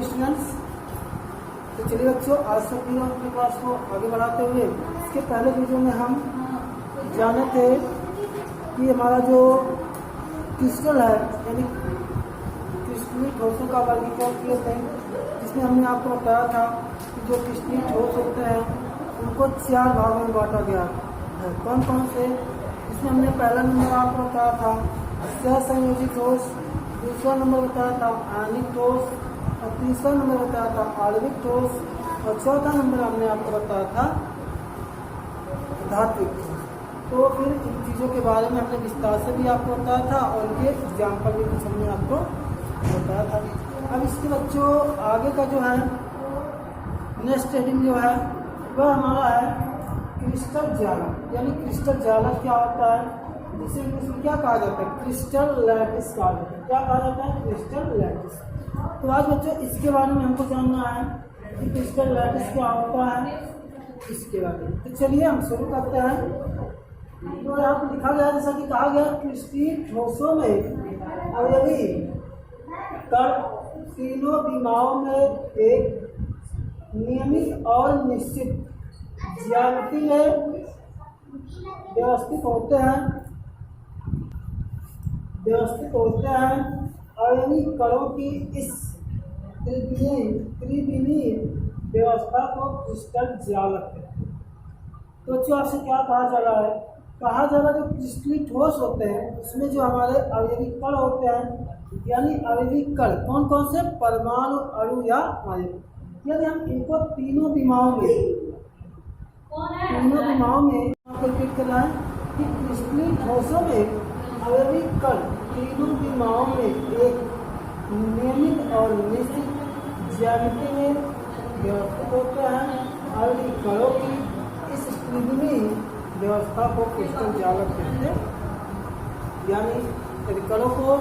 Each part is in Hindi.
स्टूडेंट्स, तो चलिए बच्चों आज से अपनी क्लास को आगे बढ़ाते हुए इसके पहले वीडियो में हम जाने थे कि हमारा जो क्रिस्टल है यानी क्रिस्टलीय ठोसों का वर्गीकरण किए थे, जिसमें हमने आपको बताया था कि जो क्रिस्टलीय ठोस होते हैं उनको 4 भागों में बांटा गया है। कौन कौन से? इसमें हमने पहला नंबर आपको बताया था सहसंयोजी ठोस, दूसरा नंबर बताया था आयनिक ठोस, और तीसरा नंबर बताया था आणविक ठोस, और चौथा नंबर हमने आपको बताया था धात्विक ठोस। तो फिर इन चीज़ों के बारे में हमने विस्तार से भी आपको बताया था और इनके एग्जाम्पल भी कुछ हमने आपको बताया था। अब इसके बच्चों आगे का जो है नेक्स्ट हेडिंग जो है वह हमारा है क्रिस्टल जालक। यानी क्रिस्टल जालक क्या होता है, जिसे इंग्लिश में क्या कहा जाता है? क्रिस्टल लैटिस कहा जाता है। क्या कहा जाता है? Crystal lattice. तो आज बच्चों इसके बारे में हमको जानना है कि क्रिस्टल लैटिस क्या होता है, इसके बारे में। तो चलिए हम शुरू करते हैं। तो यहाँ पर लिखा गया, जैसा कि कहा गया, क्रिस्टलीय ठोसों में अवयवी कण तीनों विमाओं में एक नियमित और निश्चित ज्यामिति में व्यवस्थित होते हैं। अवयवी कणों की इस त्रिविमीय व्यवस्था को क्रिस्टल जालक है। तो बच्चों आपसे क्या कहा जा रहा है? कहा जा रहा है जो क्रिस्टलीय ठोस होते हैं उसमें जो हमारे अवयवी कण होते हैं, यानी अवयवी कण कौन कौन से? परमाणु, अणु या आयन। यदि हम इनको तीनों विमाओं में रिपीट करना है कि क्रिस्टलीय ठोसों में अवयवी कण तीनों विमाओं में एक नियमित और निश्चित ज्यामिति में व्यवस्थित होते हैं। अवयवी कणों की इस त्रिविमीय व्यवस्था को क्रिस्टल जालक कहते हैं। यानी यदि कणों को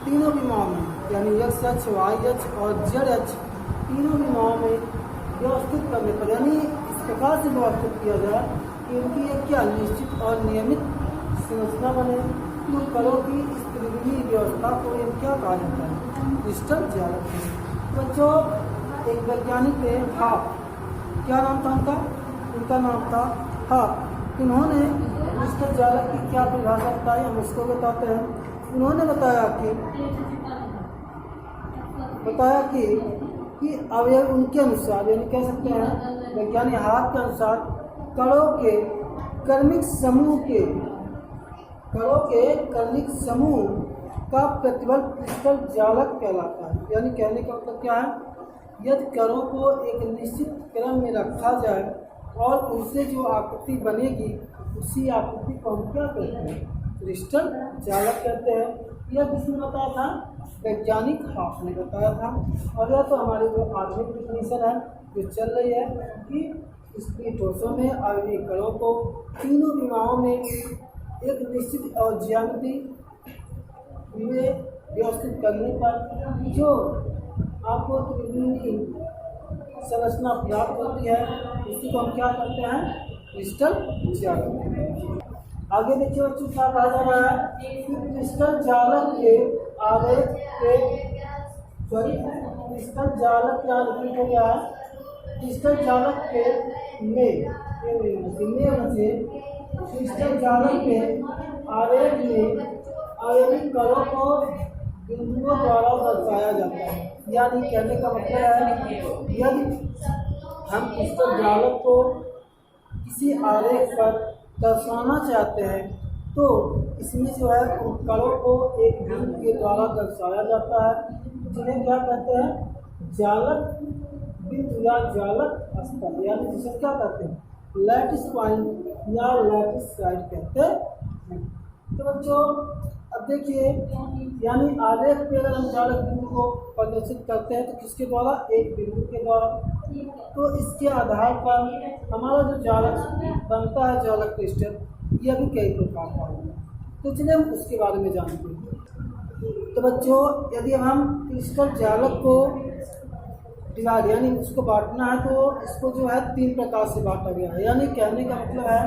तीनों विमाओं में यानी एक्स अक्ष, वाई अक्ष और जेड अक्ष तीनों विमाओं में व्यवस्थित करने पर, यानी इस प्रकार से व्यवस्थित किया जाए कि उनकी एक क्या निश्चित और नियमित संरचना बने, तो कणों की इस त्रिविमीय व्यवस्था को एक क्या कहा जाता है? क्रिस्टल जालक है। बच्चों एक वैज्ञानिक थे हाफ, क्या नाम था उनका? उनका नाम था हाफ। उन्होंने क्रिस्टल जालक की क्या परिभाषा बताई, हम उसको बताते हैं। उन्होंने बताया कि अवयव उनके अनुसार, यानी कह सकते हैं वैज्ञानिक हाथ के अनुसार, कणों के कर्मिक समूह का प्रतिबल क्रिस्टल जालक कहलाता है। यानी कहने का मतलब क्या है? यदि कणों को एक निश्चित क्रम में रखा जाए और उनसे जो आकृति बनेगी उसी आकृति को हम क्या कहते हैं? क्रिस्टल जालक कहते हैं। यह किसने बताया था? वैज्ञानिक हाफ ने बताया था। और यह तो हमारी जो आधुनिक डिफिनेशन है जो चल रही है कि क्रिस्टलीय ठोसों में अवयवी कणों को तीनों विमाओं में एक निश्चित और ज्यामिति में व्यवस्थित करने पर जो आपको त्रिविमीय संरचना प्राप्त होती है उसी को हम क्या करते हैं? क्रिस्टल जालक। आगे देखिए बच्चों क्या कहा जा रहा है कि क्रिस्टल जालक के आवेश के क्रिस्टल जालक क्या रिपीट हो गया है? क्रिस्टल जालक के क्रिस्टल जालक के आवेश में अवयवी कणों को बिंदुओं द्वारा दर्शाया जाता है। यानी कहने का मतलब है यदि हम क्रिस्टल जालक को किसी आरेख पर दर्शाना चाहते हैं तो इसमें जो है उन कणों को एक बिंदु के द्वारा दर्शाया जाता है, जिन्हें क्या कहते हैं? जालक बिंदु या जालक स्थल, यानी जिसे क्या कहते हैं? लैटिस पॉइंट या लैटिस साइड कहते हैं। तो बच्चों अब देखिए, यानी आलेख पे अगर हम जालक बिंदु को प्रदर्शित करते हैं तो किसके द्वारा? एक बिंदु के द्वारा। तो इसके आधार पर हमारा जो जालक बनता है, जालक क्रिस्टल, यह भी कई प्रकार का होता है। तो चलिए हम उसके बारे में जानते हैं। तो बच्चों यदि हम क्रिस्टल जालक को डिवाइड यानी उसको बांटना है तो इसको जो है 3 प्रकार से बांटा गया है। यानी कहने का मतलब है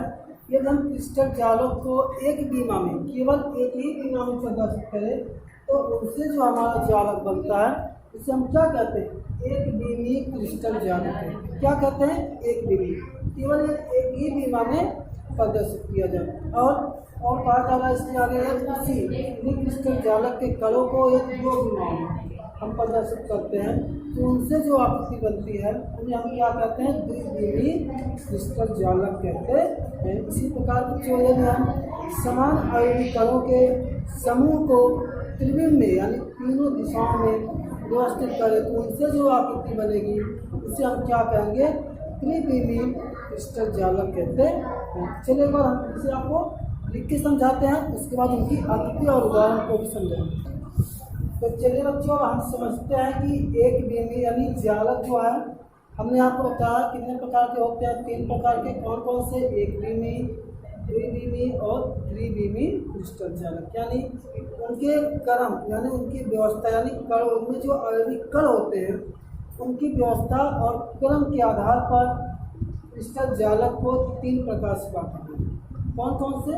यदि हम क्रिस्टल जालक को एक बीमा में, केवल एक ही बीमा में प्रदर्शित करें तो उससे जो हमारा जालक बनता है इसे हम क्या कहते हैं? एक बीमी क्रिस्टल जालक है। क्या कहते हैं? एक बीमी, केवल एक ही बीमा में प्रदर्शित किया जाए। और कहा जा रहा है इसके आगे उसी क्रिस्टल जालक के कणों को एक दो बीमाओं में हम प्रदर्शित करते हैं, तो उनसे जो आकृति बनती है उन्हें हम क्या कहते हैं? द्विबीमी क्रिस्टल जालक कहते हैं। इसी प्रकार बच्चों यदि हम समान आयनीय कणों के समूह को त्रिविम में यानी तीनों दिशाओं में व्यवस्थित करें तो उनसे जो आकृति बनेगी उसे हम क्या कहेंगे? त्रिविमी क्रिस्टल जालक कहते हैं। चलिए एक बार हम इसे आपको लिख के समझाते हैं, उसके बाद उनकी आकृति और उदाहरण को भी समझेंगे। तो चलिए बच्चों हम समझते हैं कि एक बीमी यानी जालक जो है, हमने आपको बताया कितने प्रकार के होते हैं? 3 प्रकार के। कौन कौन से? एक बीमी, द्विबीमी और त्रिबीमी क्रिस्टल जालक। यानी उनके क्रम यानी उनकी व्यवस्था यानी कण, उनमें जो आणविक कण होते हैं उनकी व्यवस्था और क्रम के आधार पर क्रिस्टल जालक को 3 प्रकार से बांटा है। कौन कौन से?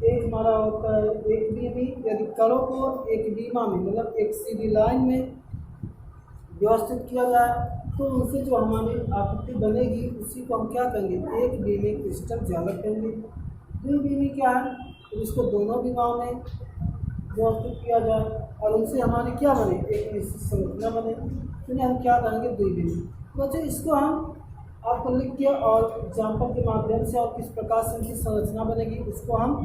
एक हमारा होता है एक बीमी, यदि कणों को एक बीमा में मतलब एक सीधी लाइन में व्यवस्थित किया जाए तो उनसे जो हमारी आकृति बनेगी उसी को हम क्या कहेंगे? एक बीमी क्रिस्टल जालक कहेंगे। द्विबीमी क्या है? तो इसको दोनों बीमाओं में व्यवस्थित किया जाए और उनसे हमारी क्या बने? एक निश्चित संरचना बने, तो हम क्या कहेंगे? द्विबीमी। बच्चों इसको हम आपको लिख के और एग्जाम्पल के माध्यम से और किस प्रकार से उनकी संरचना बनेगी उसको हम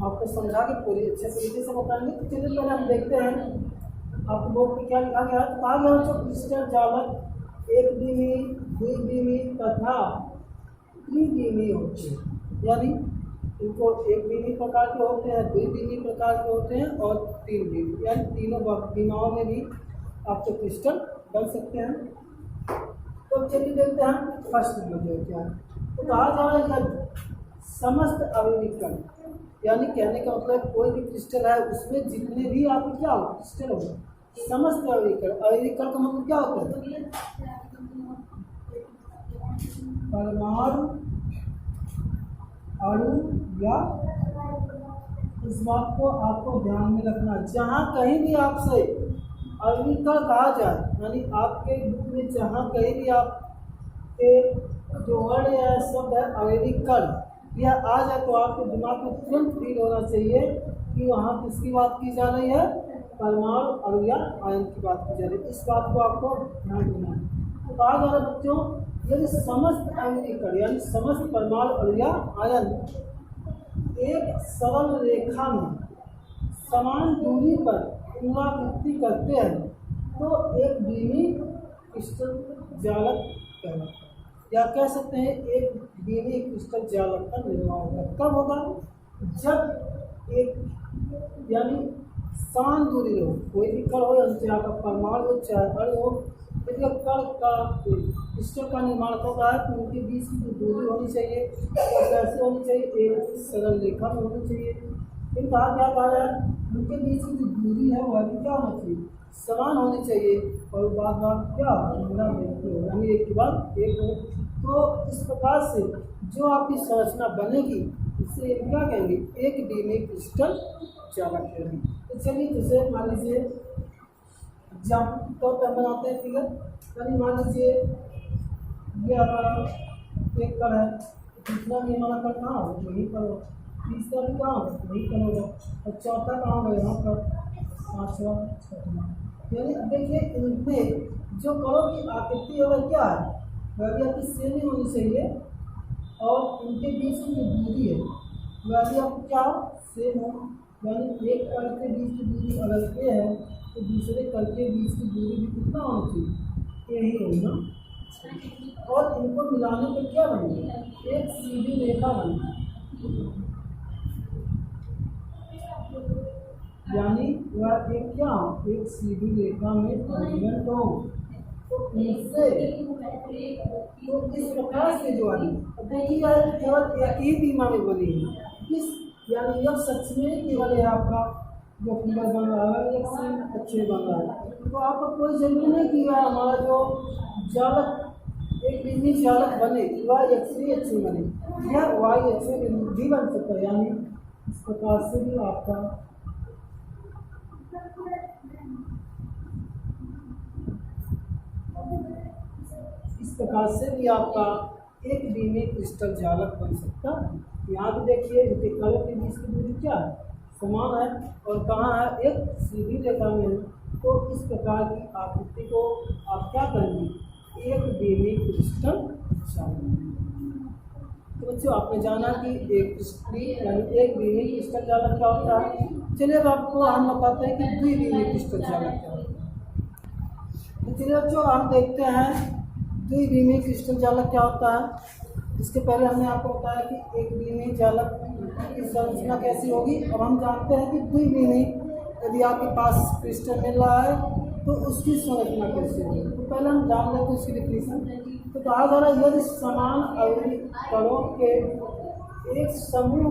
आपको समझा के पूरी अच्छे तरीके से बताएंगे। तो चलिए पहले हम देखते हैं आपको बोर्ड पर क्या लिखा गया है। कहा गया बच्चों क्रिस्टल जालक एक बीमी, द्विबीमी तथा त्रिबीमी होते हैं। यानी इनको एक बीमी प्रकार के होते हैं, द्विबीमी प्रकार के होते हैं और तीन बीमी, यानी तीनों बीमाओं में भी आपके क्रिस्टल बन सकते हैं। तो चलिए देखते हैं फर्स्ट नंबर क्या है। तो कहा जा रहा है समस्त अवयविक कण, यानी कहने का मतलब कोई भी क्रिस्टल है उसमें जितने भी आपके क्या हो क्रिस्टल हो, समस्त अवयविक कण। अवयविक कण का मतलब क्या होता है? परमाणु, अणु या, इस बात को आपको ध्यान में रखना। जहाँ कहीं भी आपसे अवयविक कण कहा जाए यानी आपके बुक में जहाँ कहीं भी आपके जो वर्ड या शब्द है अवयविक कण यह आ जाए तो आपके दिमाग में तुरंत फील होना चाहिए कि वहाँ किसकी बात की जा रही है? परमाणु, अणु या आयन की बात की जा रही है। इस बात को आपको ध्यान देना है। तो कहा जा रहा है बच्चों यदि समस्त अवयविक कण यानी समस्त परमाणु, अणु या आयन एक सरल रेखा में समान दूरी पर पुनरावृत्ति करते हैं तो एक बीमी क्रिस्टल जालक कहलाता है, या कह सकते हैं एक बीमी क्रिस्टल जालक का निर्माण होगा। कब होगा? जब एक यानी समान दूरी हो, कोई भी कण हो चाहे आपका परमाणु हो चाहे अणु हो, यदि कण का क्रिस्टल का निर्माण होता है तो उनके बीच की जो दूरी होनी चाहिए वो कैसे होनी चाहिए? एक सरल रेखा में होनी चाहिए। इन कहा क्या कहा है? उनके बीच की जो दूरी है वह भी क्या होना चाहिए? समान होनी चाहिए और बार बार क्या यानी एक के बाद एक हो। तो इस प्रकार से जो आपकी संरचना बनेगी इसे क्या कहेंगे? एक बीमी क्रिस्टल जालक कहेंगे। तो चलिए जैसे मान लीजिए एग्जाम्पल तौर पर बनाते हैं फिगर। यानी मान लीजिए ये हमारा एक कण है, दूसरा भी हमारा कण कहाँ हो? वहीं पर हो, तीसरा भी कहाँ हो? वहीं पर होगा, और चौथा कहाँ होगा? यहाँ पर, पाँचवा, छठवां। यानी देखिए इनमें जो कणों की आकृति है वह क्या है? वह भी आपकी सेम ही होनी चाहिए और इनके बीच की जो दूरी है वह भी आपको क्या हो? सेम हो। यानी एक कण के बीच की दूरी अगर ये है तो दूसरे कण के बीच की दूरी भी कितना होना चाहिए? यही होगा। और इनको मिलाने पर क्या बनेगा? एक सीधी रेखा बनेगी, यानी वह एक क्या हो? एक सीधी रेखा में परिणत हो। तो इससे तो इस प्रकार से जो है देखिए केवल एक ही बीमा में बनी है। किस यानी यह सच में केवल है आपका जो फिगर बन रहा है एक से अच्छे बन रहा है। तो आपको कोई जरूरी नहीं कि वह हमारा जो जालक एक बीमी जालक बने वह एक से अच्छे बने, यह वाई अच्छे भी बन सकता है। यानी इस प्रकार से भी आपका इस प्रकार से भी आपका एक बीमी क्रिस्टल जालक बन सकता है। यहाँ भी देखिए इनके कणों के बीच की दूरी क्या है, समान है, और कहाँ है, एक सीधी रेखा में है। तो इस प्रकार की आकृति को आप क्या करेंगे, एक बीमी क्रिस्टल जालक। तो बच्चों आपने जाना कि एक बीमी क्रिस्टल जालक क्या होता है। चलिए अब आपको हम बताते हैं कि द्विबीमी क्रिस्टल जालक क्या होता है। तो चलिए बच्चों हम देखते हैं द्विबीमी क्रिस्टल जालक क्या होता है। इसके पहले हमने आपको बताया कि एक बीमी जालक की संरचना कैसी होगी। अब हम जानते हैं कि द्विबीमी यदि आपके पास क्रिस्टल मिल रहा है तो उसकी संरचना कैसी होगी। तो पहले हम जान लेते हैं उसकी डिफिनीशन। तो कहा जा रहा है यदि समान अवयवी कणों के एक समूह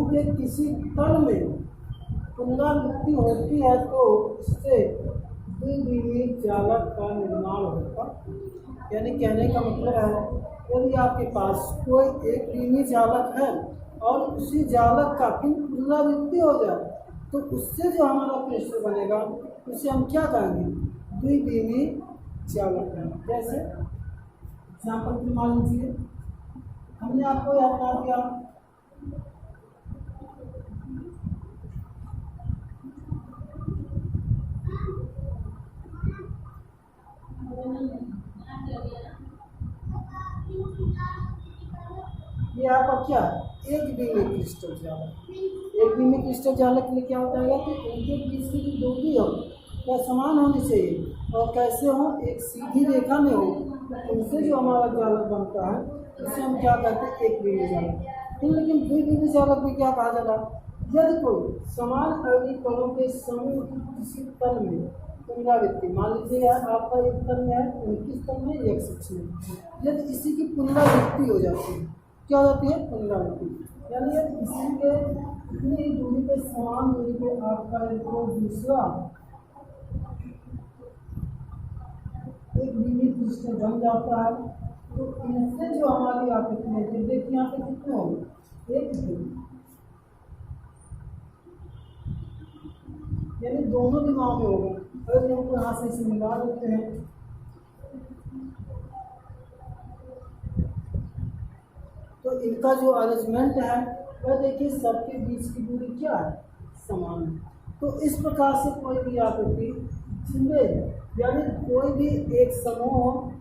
के किसी तल में पुनरावृत्ति होती है तो इससे द्विबीमी जालक का निर्माण होता। यानी कहने का मतलब है यदि आपके पास कोई एक बीमी जालक है और उसी जालक का फिर पुनरावृत्ति हो जाए तो उससे जो हमारा क्रिस्टल बनेगा उसे हम क्या कहेंगे, द्विबीमी जालक है। जैसे एग्जाम्पल मान लीजिए हमने आपको यह बता दिया ये आपका क्या एक बीमी क्रिस्टल जालक। एक बीमी क्रिस्टल जालक के लिए क्या होता है कि उनके बीच की जो दूरी हो वह समान होनी चाहिए और कैसे हो, एक सीधी रेखा में हो। उनसे जो हमारा जालक बनता है उसे हम क्या कहते हैं, एक बीमी जालक। लेकिन द्विबीमी जालक में क्या कहा जा रहा है, यदि कोई समान अवयवी कणों के समूह किसी तल में पुनरावृत्ति, मान लीजिए आपका एक तल में है, किस तल में, एक अक्ष में, यदि इसी की पुनरावृत्ति हो जाती है, क्या हो जाती है, पुनरावृत्ति। यानी इसी के इतनी दूरी पे समान दूरी पे आपका एक दूसरा एक बीमी क्रिस्टल बन जाता है। तो इनसे जो हमारी आकृति है, देखिए यहाँ पे कितने होंगे, एक बीमी, यानी दोनों दिमाग में होगा। अगर हमको यहाँ से इसे मिला देते हैं तो इनका जो अरेंजमेंट है वह देखिए सबके बीच की दूरी क्या है, समान है। तो इस प्रकार से कोई भी आकृति जिनमें यानी कोई भी एक समूह हो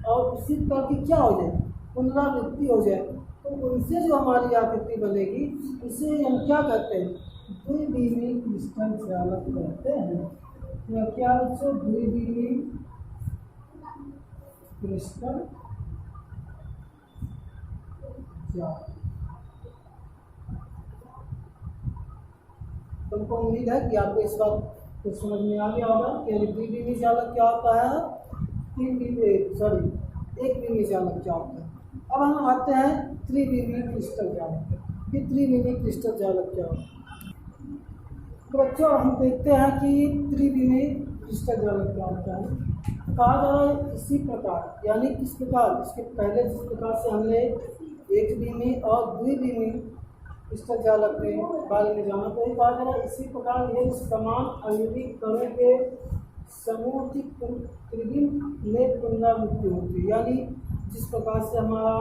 और उसी प्रकार की क्या हो जाए, पुनरावृत्ति हो जाए, तो उनसे जो हमारी आकृति बनेगी उसे हम क्या कहते हैं, द्विबीमी क्रिस्टल जालक कहते हैं। तो क्या बच्चों, द्विबीमी क्रिस्टल जालक। तुमको उम्मीद है कि आपको इस बात तो समझ में आ गया होगा कि द्विबीमी जालक क्या होता है, एक बीमी जालक क्या होता है। अब हम आते हैं त्रिबीमी क्रिस्टल जालक। कि त्रिबीमी क्रिस्टल जालक क्या होता है। तो बच्चों हम देखते हैं कि त्रिबीमी क्रिस्टल जालक क्या होता है। कहा जा रहा है इसी प्रकार, यानी किस प्रकार, इसके पहले जिस प्रकार से हमने एक बीमी और द्विबीमी क्रिस्टल जालक के बारे में जाना, तो ये कहा जा रहा है इसी प्रकार ये समान अवयवी कणों के समूह की त्रिबीम में पुनरावृत्ति होती है। यानी जिस प्रकार से हमारा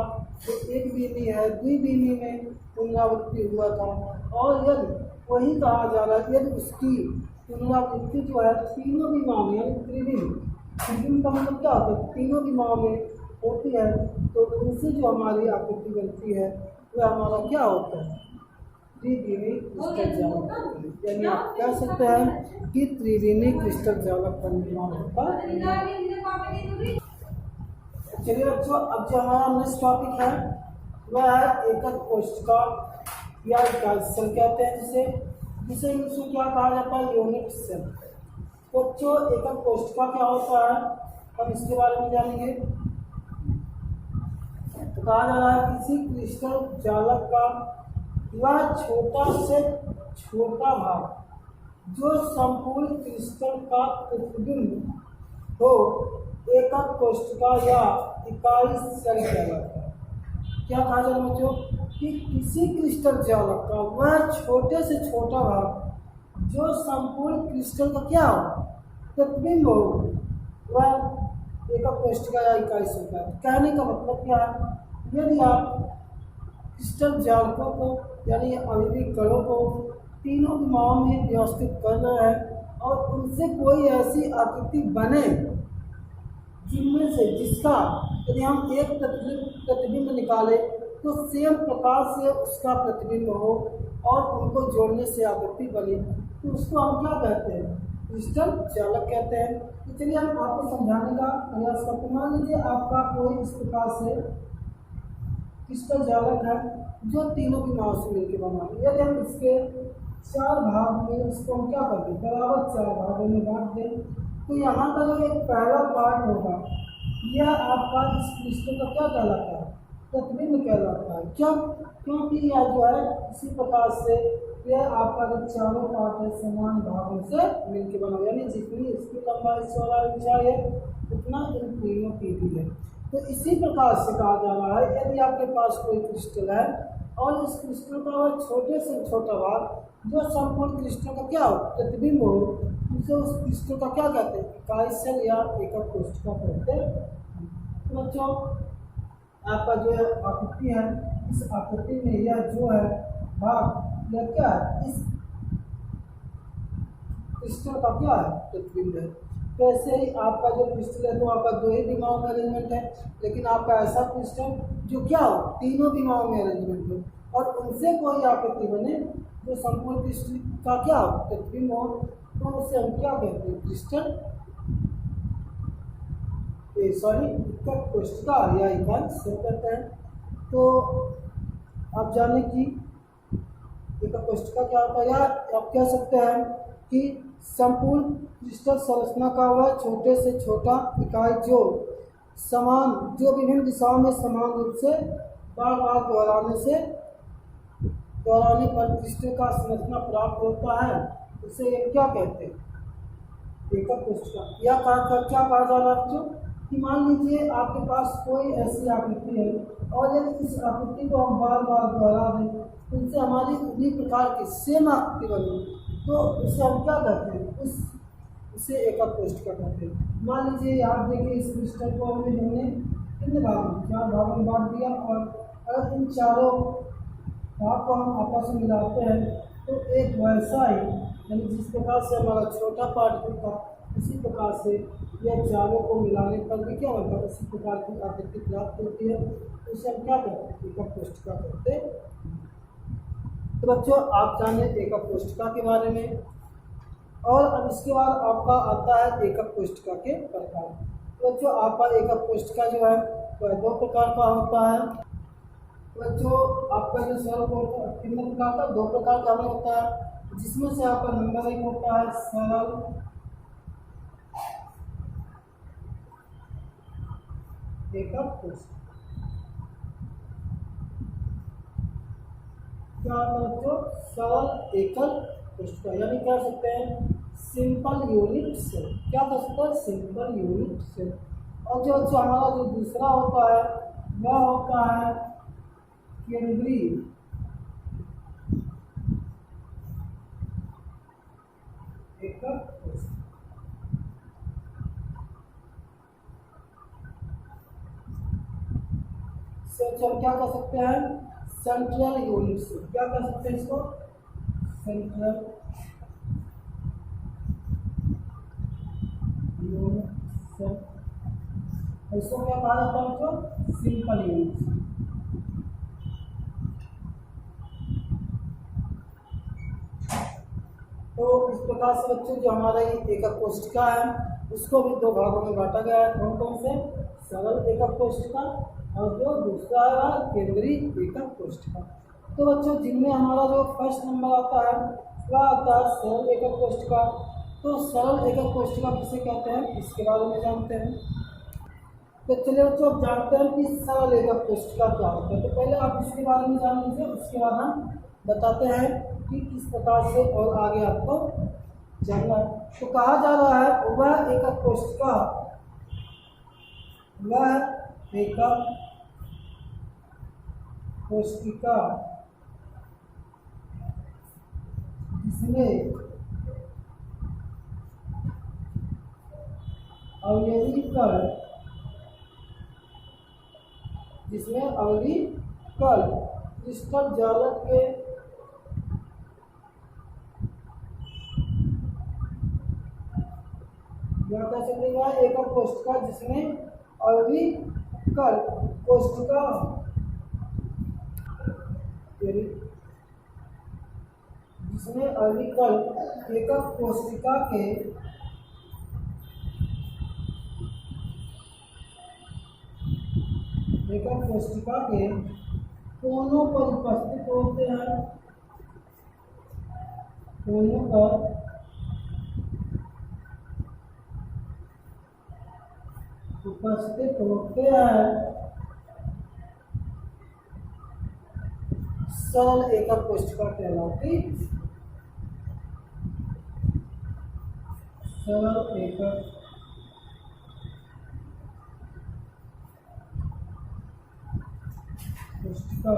जो एक बीमी है द्विबीमी में पुनरावृत्ति हुआ था, और यदि वही कहा जा रहा है यदि उसकी पुनरावृत्ति जो है तीनों बीमाओं में, यानी त्रिबीम का मतलब क्या होता है, तीनों बीमाओं में होती है, तो उनसे जो हमारी आकृति बनती है वह हमारा क्या होता है, त्रिबीमी क्रिस्टल जालक। यानी आप कह सकते हैं कि त्रिबीमी क्रिस्टल जालक का निर्माण होता है। चलिए बच्चों अब जो हमारा नेक्स्ट टॉपिक है वह है एकक कोशिका या सेल कहते हैं, जिसे इसमें क्या कहा जाता है, यूनिट सेल। बच्चों एकक कोशिका क्या होता है, हम इसके बारे में जानेंगे। तो कहा जा रहा है किसी क्रिस्टल जालक का वह छोटा से छोटा भाग जो संपूर्ण क्रिस्टल का प्रतिबिंब हो एकक कोशिका या इकाई सेल कहलाता है। क्या कहा जा रहा है बच्चों कि किसी क्रिस्टल जालक का वह छोटे से छोटा भाग जो संपूर्ण क्रिस्टल का क्या हो, प्रतिबिंब हो, वह एकक कोष्ठिका या इकाई संख्या। कहने का मतलब क्या है, यदि आप क्रिस्टल जालकों को यानी अणुविक कणों को तीनों विमाओं में व्यवस्थित कर रहे हैं और उनसे कोई ऐसी आकृति बने जिनमें से जिसका यदि हम एक प्रतिबिंब निकाले तो सेम प्रकार से उसका प्रतिबिंब हो और उनको जोड़ने से आकृति बने, तो उसको हम क्या कहते हैं, क्रिस्टल जालक कहते हैं। तो चलिए हम आपको समझाने का प्रयास करते हैं। मान लीजिए आपका कोई इस प्रकार से क्रिस्टल जालक है जो तीनों विमाओं से मिलकर बना है। यदि हम इसके 4 भाग में इसको हम क्या कर दें, बराबर 4 भागों में बांट दें, तो यहाँ का जो एक पहला पार्ट होगा यह आपका इस क्रिस्टल का क्या कहलाता है, प्रतिबिंब कहलाता है। क्यों? क्योंकि यह जो है इसी प्रकार से यह आपका जो चारों पार्ट है समान भागों से मिलकर बना, यानी जितनी इसकी लंबाई चौड़ाई ऊंचाई है उतना इन तीनों की भी है। तो इसी प्रकार से कहा जा रहा है यदि आपके पास कोई क्रिस्टल है और उस क्रिस्टल का वह छोटे से छोटा भाग जो संपूर्ण क्रिस्टल का क्या हो, प्रतिबिंब हो, उसे उस क्रिस्टल का क्या कहते हैं, इकाई सेल या एकक कोष्ठिका कहते हैं। तो बच्चों आपका जो आकृति है, इस आकृति में यह जो है भाग यह क्या है, इस क्रिस्टल का क्या है, प्रतिबिंब है। वैसे ही आपका जो क्रिस्टल है तो आपका 2 ही विमाओं में अरेंजमेंट है, लेकिन आपका ऐसा क्रिस्टल जो क्या हो, तीनों विमाओं में अरेंजमेंट हो और उनसे कोई आकृति बने जो संपूर्ण क्रिस्टल का क्या हो, प्रतिबिंब हो, तो उसे हम क्या कहते हैं, क्रिस्टल एकक कोष्ठिका या इकाई सेल कहते हैं। तो आप जाने की एकक कोष्ठिका क्या होता है, या आप कह सकते हैं कि संपूर्ण क्रिस्टल संरचना का वह छोटे से छोटा इकाई जो विभिन्न दिशाओं में समान रूप से बार बार दोहराने पर क्रिस्टल का संरचना प्राप्त होता है, उसे ये क्या कहते हैं, एकक कोष्ठिका। या क्या कहा जा रहा है बच्चों कि मान लीजिए आपके पास कोई ऐसी आकृति है और यदि इस आकृति को हम बार बार दोहरा दें उनसे हमारी उन्हीं प्रकार की सेम आकृति बनी, तो उसे हम क्या कहते हैं, उसे एकक कोष्ठिका कहते हैं। मान लीजिए यहाँ देखिए इस क्रिस्टल को हमने कितने भागों 4 भागों में बांट दिया और अगर इन चारों भाग को हम आपस में मिलाते हैं तो एक वैसा ही, यानी जिस प्रकार से हमारा छोटा पार्ट होता उसी प्रकार से यह चारों को मिलाने पर भी क्या होता है, उसी प्रकार की आकृति प्राप्त होती है, उसे हम क्या कहते हैं, एकक कोष्ठिका कहते हैं। तो बच्चों आप जाने एकक कोष्ठिका के बारे में, और अब इसके बाद आपका आता है एकक कोष्ठिका के प्रकार। तो बच्चों आपका एकक कोष्ठिका जो है वह 2 प्रकार का होता है। बच्चों आपका जो सरल कितने प्रकार का, 2 प्रकार का होता है, जिसमें से आपका नंबर 1 होता है सरल एकक कोष्ठिका। क्या बच्चों, सरल एकक कोष्ठिका यानी कह सकते हैं सिंपल यूनिट सेल। क्या कह सकते हैं, सिंपल यूनिट सेल। और जो हमारा जो दूसरा होता है वह होता है केंद्रीय एकक कोष्ठिका। हम क्या कह सकते हैं, सेंट्रल यूनिट सेल। क्या कह सकते हैं इसको, सेंट्रल यूनिट सेल। इसको क्या कहा जाता है बच्चों, सिंपल यूनिट सेल। तो इस प्रकार से बच्चों जो हमारा ये एकक कोष्ठिका है उसको भी 2 भागों में बांटा गया है। कौन कौन से, सरल एकक कोष्ठिका और जो दूसरा है केंद्रीय एकक कोष्ठिका। तो बच्चों जिनमें हमारा जो फर्स्ट नंबर आता है वह आता है सरल एकक कोष्ठिका। तो सरल एकक कोष्ठिका किसे कहते हैं, इसके बारे में जानते हैं। तो चलिए बच्चों अब जानते हैं कि सरल एकक कोष्ठिका क्या होता है। तो पहले आप इसके बारे में जान लीजिए, उसके बाद हम बताते हैं कि किस प्रकार से और आगे आपको जानना है। तो कहा जा रहा है वह एकक कोष्ठिका, वह एकक कोष्ठिका जिसमें अवयवी कण जिसमें अवधि कल क्रिस्टल जालक के या कह सकते हैं एकक कोष्ठिका जिसमें अवधि कल कोष्ठिका जिसमें अवधि कल एकक कोष्ठिका के कोनों पर उपस्थित होते हैं, कोनों पर उपस्थित होते हैं सरल एकक कोष्ठिका कहलाती सरल एकक कोष्ठिका।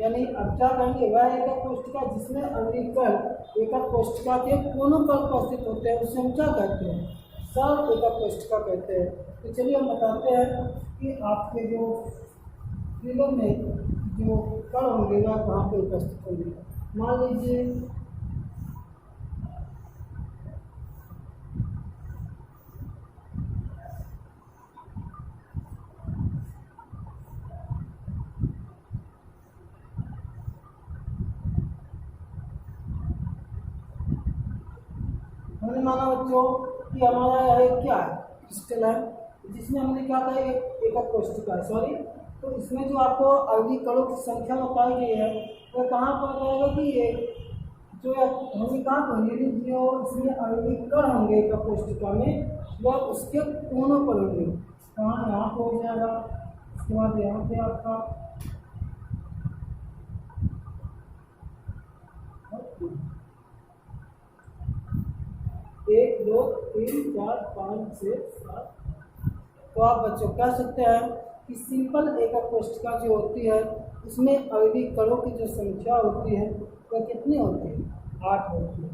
यानी अब क्या कहेंगे, वह एकक कोष्ठिका जिसमें अवधि-कल एकक कोष्ठिका के कोनों पर उपस्थित होते हैं उसे हम क्या कहते हैं, सरल एकक कोष्ठिका कहते हैं। तो चलिए हम बताते हैं कि आपके जो फिगर में जो कण होंगे वह कहाँ पे उपस्थित होंगे। मान लीजिए हमने माना बच्चों कि हमारा यह क्या है, क्रिस्टल है जिसमें हमने क्या कहा एकक कोष्ठिका है, सॉरी। तो इसमें जो आपको अवधि कणों की संख्या बताई गई है वह कहाँ पर जाएगा कि ये जो होंगे कहाँ पर, यदि जो इसमें अवधि कण होंगे एकक कोष्ठिका में वह उसके कोनों पर होंगे। कहाँ, यहाँ पर हो जाएगा, उसके बाद यहाँ पे आपका 1 2 3 4 5 6 7। तो आप बच्चों कह सकते हैं कि सिंपल एकक कोष्ठिका जो होती है उसमें अवधि कणों की जो संख्या होती है वह कितनी होती है, 8 होती है।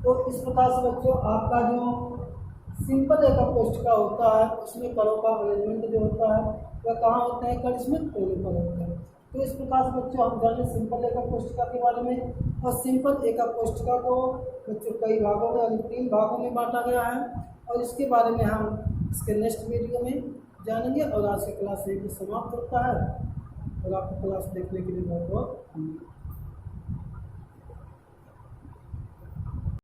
तो इस प्रकार से बच्चों आपका जो सिंपल एकक कोष्ठिका होता है उसमें कणों का अरेंजमेंट जो होता है वह कहाँ होता है, कण इसमें कोनों पर होता है। तो इस प्रकार से बच्चों हम जाने सिंपल एकक कोष्ठिका के बारे में। और सिंपल एकक कोष्ठिका को बच्चों कई भागों में यानी 3 भागों में बांटा गया है और इसके बारे में हम इसके नेक्स्ट वीडियो में जानेंगे। और आज की क्लास यही समाप्त होता है और आपको क्लास देखने के लिए बहुत बहुत धन्यवाद।